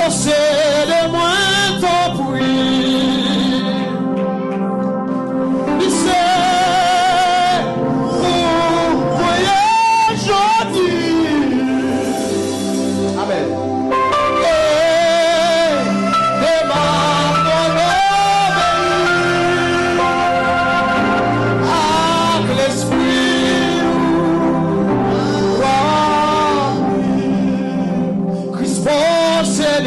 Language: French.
c'est de moins ton bruit. C'est pour voyage aujourd'hui. Amen. Christ, c'est